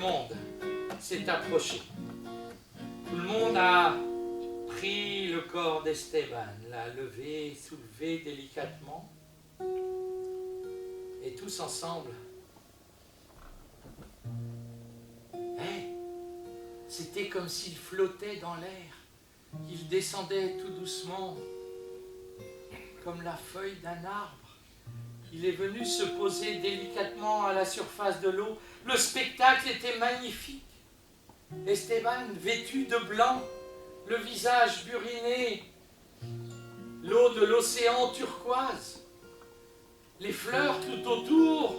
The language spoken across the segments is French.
monde s'est approché. Tout le monde a pris le corps d'Esteban, l'a levé, soulevé délicatement, et tous ensemble, c'était comme s'il flottait dans l'air, qu'il descendait tout doucement, comme la feuille d'un arbre. Il est venu se poser délicatement à la surface de l'eau. Le spectacle était magnifique. Esteban, vêtu de blanc, le visage buriné, l'eau de l'océan turquoise, les fleurs tout autour,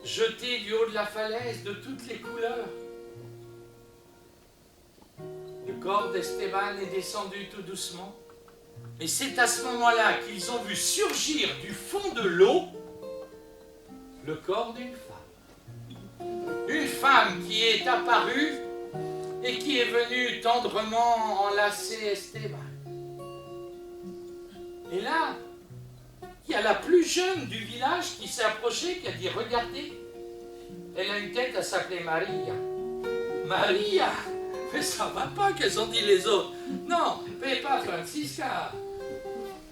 jetées du haut de la falaise de toutes les couleurs. Le corps d'Esteban est descendu tout doucement. Et c'est à ce moment-là qu'ils ont vu surgir du fond de l'eau le corps d'une femme. Une femme qui est apparue et qui est venue tendrement enlacer Esteban. Et là, il y a la plus jeune du village qui s'est approchée, qui a dit « Regardez, elle a une tête à s'appeler Maria. » Maria, mais ça va pas, qu'elles ont dit les autres. Non, Pepa Francisca.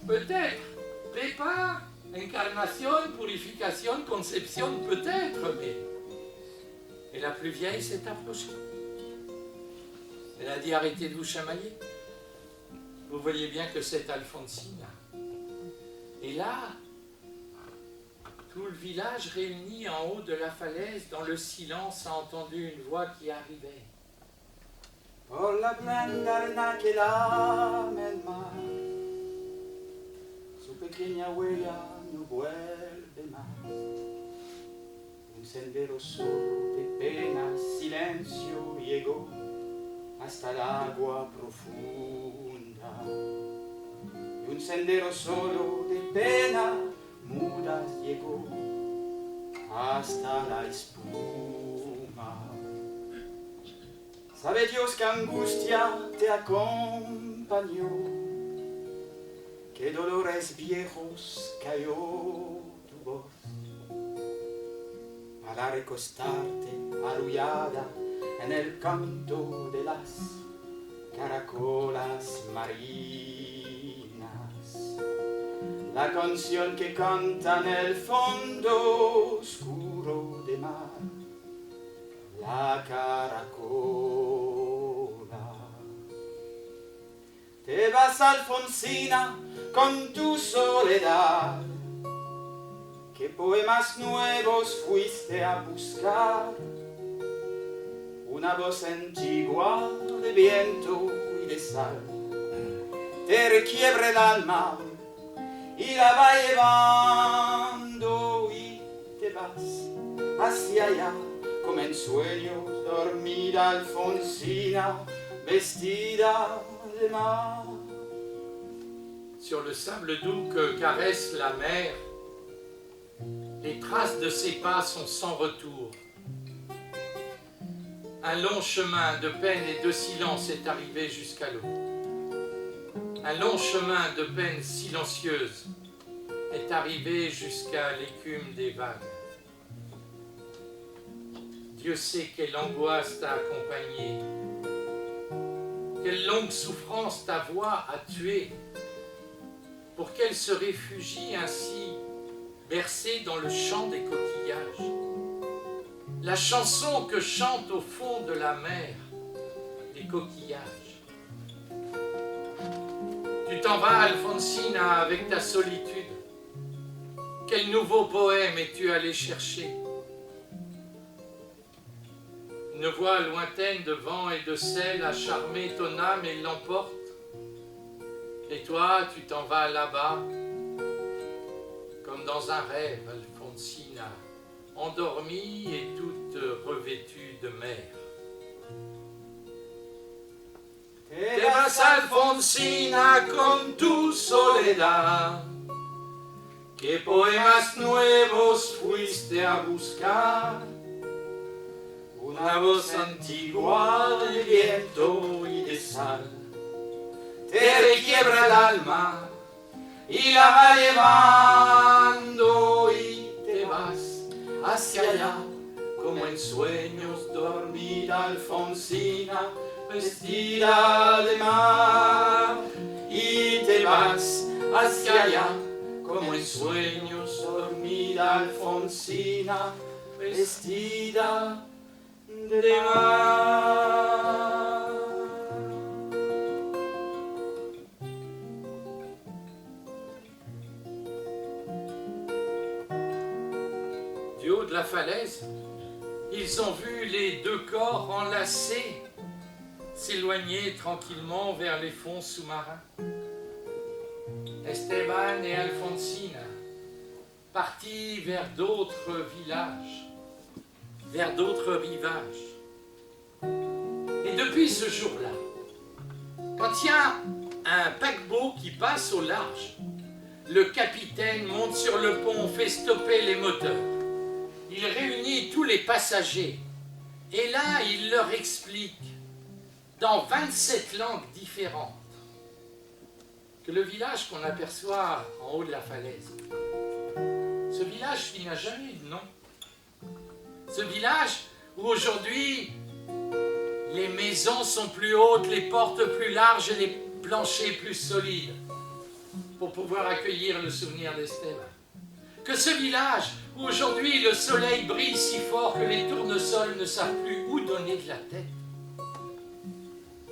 Peut-être. Pepa, incarnation, purification, conception, peut-être, mais... Et la plus vieille s'est approchée. Elle a dit, arrêtez de vous chamailler. Vous voyez bien que c'est Alfonsina. Et là, tout le village réuni en haut de la falaise, dans le silence, a entendu une voix qui arrivait. Por la blanda arena que lame el mar, su pequeña huella no vuelve más. Un sendero solo de pena, silencio llegó hasta el agua profunda. Y un sendero solo de pena, mudas llegó hasta la espuma. Sabe Dios que angustia te acompañó, que dolores viejos cayó tu voz, para recostarte arrullada en el canto de las caracolas marinas. La canción que canta en el fondo oscuro de mar, la caracola. Te vas, Alfonsina, con tu soledad. ¿Qué poemas nuevos fuiste a buscar? Una voz antigua de viento y de sal te requiebra el alma y la va llevando y te vas hacia allá. Como en sueños, dormida Alfonsina, vestida de mar. Sur le sable doux que caresse la mer, les traces de ses pas sont sans retour. Un long chemin de peine et de silence est arrivé jusqu'à l'eau. Un long chemin de peine silencieuse est arrivé jusqu'à l'écume des vagues. Dieu sait quelle angoisse t'a accompagné, quelle longue souffrance ta voix a tué, pour qu'elle se réfugie ainsi, bercée dans le chant des coquillages. La chanson que chantent au fond de la mer les coquillages. Tu t'en vas, Alfonsina, avec ta solitude. Quel nouveau poème es-tu allé chercher? Une voix lointaine de vent et de sel a charmé ton âme et l'emporte. Et toi, tu t'en vas là-bas, comme dans un rêve, Alfonsina, endormie et toute revêtue de mer. Te vas, Alfonsina, con tu soledad. ¿Qué poemas nuevos fuiste a buscar? Una voz antigua de viento y de sal te requiebra el alma y la va llevando y te vas hacia allá como en sueños dormida Alfonsina, vestida de mar, y te vas hacia allá, como en sueños dormida Alfonsina, vestida de mar. Du haut de la falaise, ils ont vu les deux corps enlacés s'éloigner tranquillement vers les fonds sous-marins. Esteban et Alfonsina, partis vers d'autres villages, vers d'autres rivages. Et depuis ce jour-là, quand il y a un paquebot qui passe au large, le capitaine monte sur le pont, fait stopper les moteurs. Il réunit tous les passagers et là, il leur explique dans 27 langues différentes que le village qu'on aperçoit en haut de la falaise, ce village qui n'a jamais eu de nom, ce village où aujourd'hui les maisons sont plus hautes, les portes plus larges et les planchers plus solides pour pouvoir accueillir le souvenir d'Esteban. Que ce village où aujourd'hui le soleil brille si fort que les tournesols ne savent plus où donner de la tête.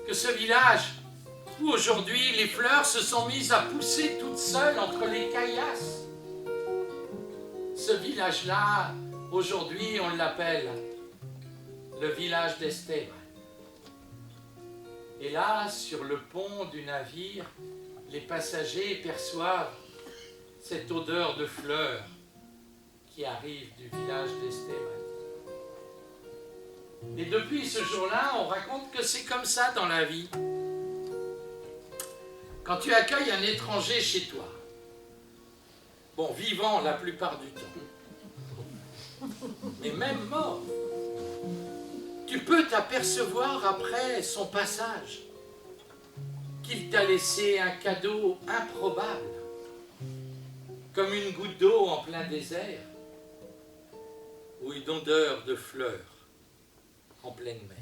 Que ce village où aujourd'hui les fleurs se sont mises à pousser toutes seules entre les caillasses. Ce village-là, aujourd'hui, on l'appelle le village d'Esteban. Et là, sur le pont du navire, les passagers perçoivent cette odeur de fleurs qui arrive du village d'Esteban. Et depuis ce jour-là, on raconte que c'est comme ça dans la vie. Quand tu accueilles un étranger chez toi, bon, vivant la plupart du temps, mais même mort, tu peux t'apercevoir après son passage qu'il t'a laissé un cadeau improbable, comme une goutte d'eau en plein désert, ou une odeur de fleurs en pleine mer.